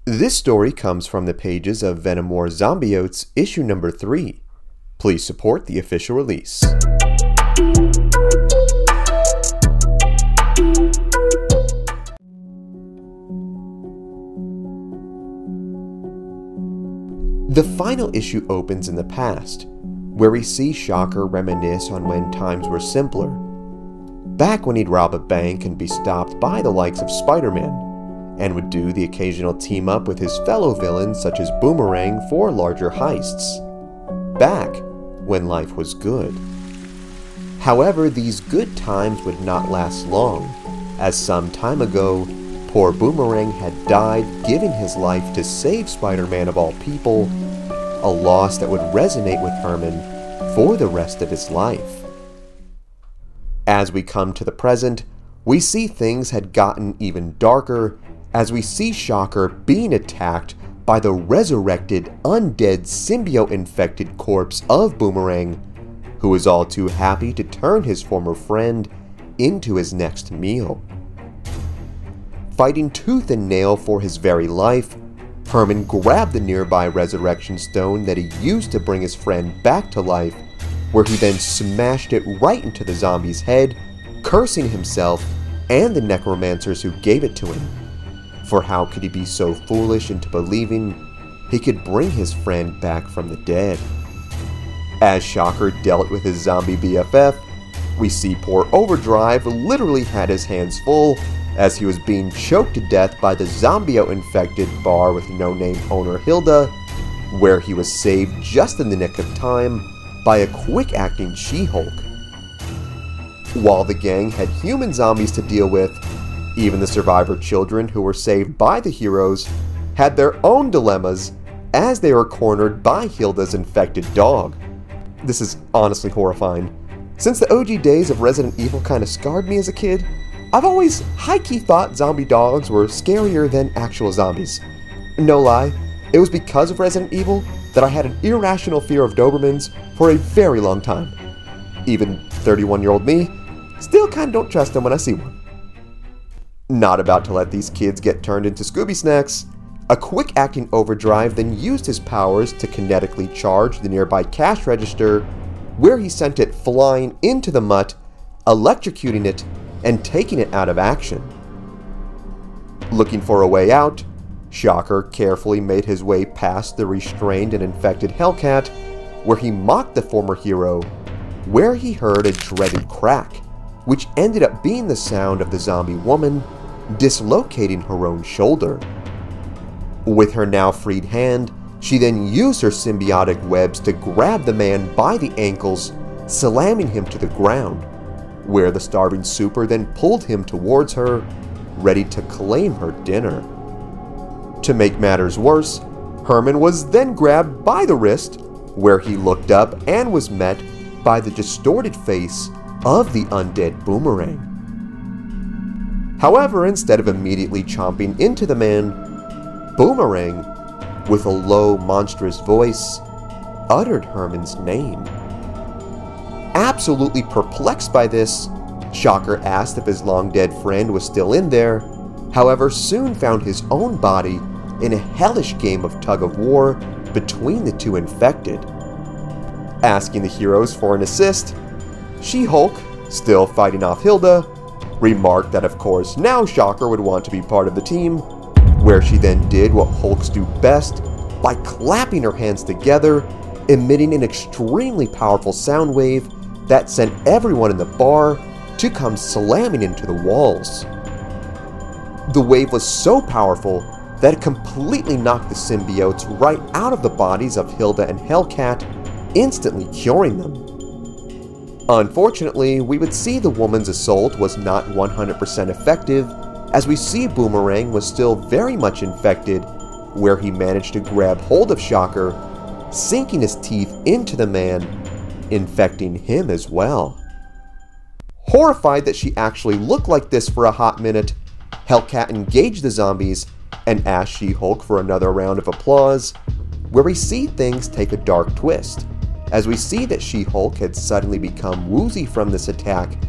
This story comes from the pages of Venom War Zombiotes Issue number 3. Please support the official release. The final issue opens in the past, where we see Shocker reminisce on when times were simpler. Back when he'd rob a bank and be stopped by the likes of Spider-Man, and would do the occasional team up with his fellow villains such as Boomerang for larger heists. Back when life was good. However, these good times would not last long, as some time ago, poor Boomerang had died giving his life to save Spider-Man of all people, a loss that would resonate with Herman for the rest of his life. As we come to the present, we see things had gotten even darker as we see Shocker being attacked by the resurrected, undead, symbiote-infected corpse of Boomerang, who is all too happy to turn his former friend into his next meal. Fighting tooth and nail for his very life, Herman grabbed the nearby resurrection stone that he used to bring his friend back to life, where he then smashed it right into the zombie's head, cursing himself and the necromancers who gave it to him. For how could he be so foolish into believing he could bring his friend back from the dead? As Shocker dealt with his zombie BFF, we see poor Overdrive literally had his hands full as he was being choked to death by the zombio-infected bar with no-name owner Hilda, where he was saved just in the nick of time by a quick-acting She-Hulk. While the gang had human zombies to deal with, even the survivor children who were saved by the heroes had their own dilemmas as they were cornered by Hilda's infected dog. This is honestly horrifying. Since the OG days of Resident Evil kinda scarred me as a kid, I've always high-key thought zombie dogs were scarier than actual zombies. No lie, it was because of Resident Evil that I had an irrational fear of Dobermans for a very long time. Even 31-year-old me still kinda don't trust them when I see one. Not about to let these kids get turned into Scooby snacks, a quick-acting Overdrive then used his powers to kinetically charge the nearby cash register, where he sent it flying into the mutt, electrocuting it and taking it out of action. Looking for a way out, Shocker carefully made his way past the restrained and infected Hellcat, where he mocked the former hero, where he heard a dreaded crack, which ended up being the sound of the zombie woman dislocating her own shoulder. With her now freed hand, she then used her symbiotic webs to grab the man by the ankles, slamming him to the ground, where the starving super then pulled him towards her, ready to claim her dinner. To make matters worse, Herman was then grabbed by the wrist, where he looked up and was met by the distorted face of the undead Boomerang. However, instead of immediately chomping into the man, Boomerang, with a low, monstrous voice, uttered Herman's name. Absolutely perplexed by this, Shocker asked if his long-dead friend was still in there, however soon found his own body in a hellish game of tug-of-war between the two infected. Asking the heroes for an assist, She-Hulk, still fighting off Hilda, remarked that of course now Shocker would want to be part of the team, where she then did what Hulks do best by clapping her hands together, emitting an extremely powerful sound wave that sent everyone in the bar to come slamming into the walls. The wave was so powerful that it completely knocked the symbiotes right out of the bodies of Hilda and Hellcat, instantly curing them. Unfortunately, we would see the woman's assault was not 100% effective, as we see Boomerang was still very much infected, where he managed to grab hold of Shocker, sinking his teeth into the man, infecting him as well. Horrified that she actually looked like this for a hot minute, Hellcat engaged the zombies and asked She-Hulk for another round of applause, where we see things take a dark twist, as we see that She-Hulk had suddenly become woozy from this attack,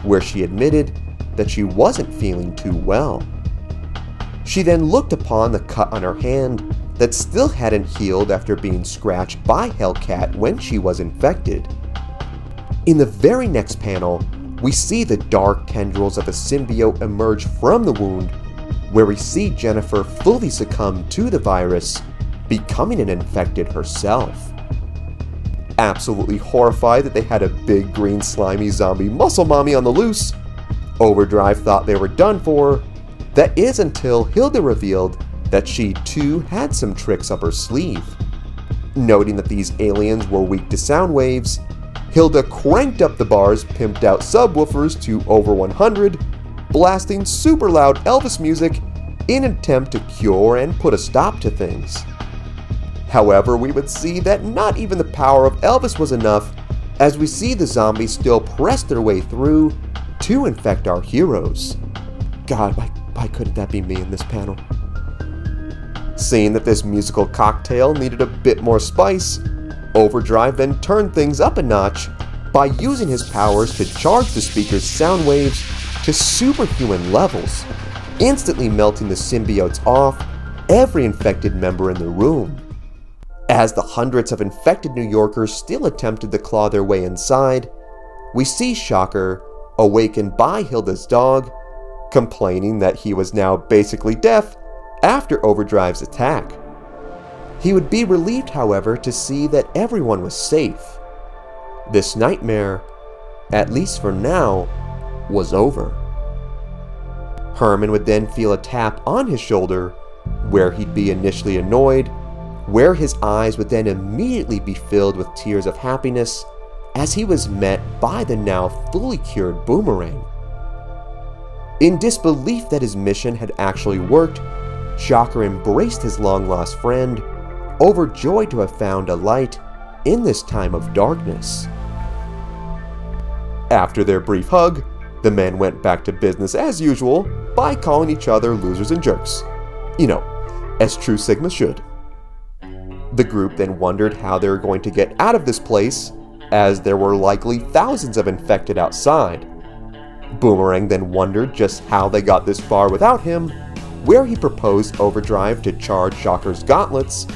where she admitted that she wasn't feeling too well. She then looked upon the cut on her hand that still hadn't healed after being scratched by Hellcat when she was infected. In the very next panel, we see the dark tendrils of a symbiote emerge from the wound, where we see Jennifer fully succumb to the virus, becoming an infected herself. Absolutely horrified that they had a big green slimy zombie muscle mommy on the loose, Overdrive thought they were done for. That is until Hilda revealed that she too had some tricks up her sleeve. Noting that these aliens were weak to sound waves, Hilda cranked up the bar's pimped out subwoofers to over 100, blasting super loud Elvis music in an attempt to cure and put a stop to things. However, we would see that not even the power of Elvis was enough, as we see the zombies still press their way through to infect our heroes. God, why couldn't that be me in this panel? Seeing that this musical cocktail needed a bit more spice, Overdrive then turned things up a notch by using his powers to charge the speaker's sound waves to superhuman levels, instantly melting the symbiotes off every infected member in the room. As the hundreds of infected New Yorkers still attempted to claw their way inside, we see Shocker, awakened by Hilda's dog, complaining that he was now basically deaf after Overdrive's attack. He would be relieved, however, to see that everyone was safe. This nightmare, at least for now, was over. Herman would then feel a tap on his shoulder, where he'd be initially annoyed, where his eyes would then immediately be filled with tears of happiness as he was met by the now fully cured Boomerang. In disbelief that his mission had actually worked, Shocker embraced his long-lost friend, overjoyed to have found a light in this time of darkness. After their brief hug, the men went back to business as usual by calling each other losers and jerks. You know, as true Sigma should. The group then wondered how they were going to get out of this place, as there were likely thousands of infected outside. Boomerang then wondered just how they got this far without him, where he proposed Overdrive to charge Shocker's gauntlets,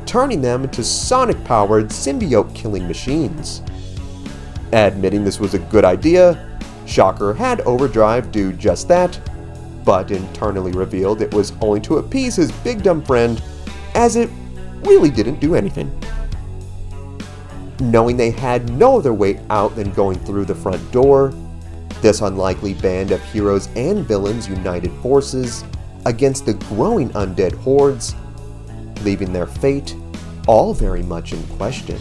turning them into sonic-powered symbiote-killing machines. Admitting this was a good idea, Shocker had Overdrive do just that, but internally revealed it was only to appease his big dumb friend, as it really didn't do anything. Knowing they had no other way out than going through the front door, this unlikely band of heroes and villains united forces against the growing undead hordes, leaving their fate all very much in question.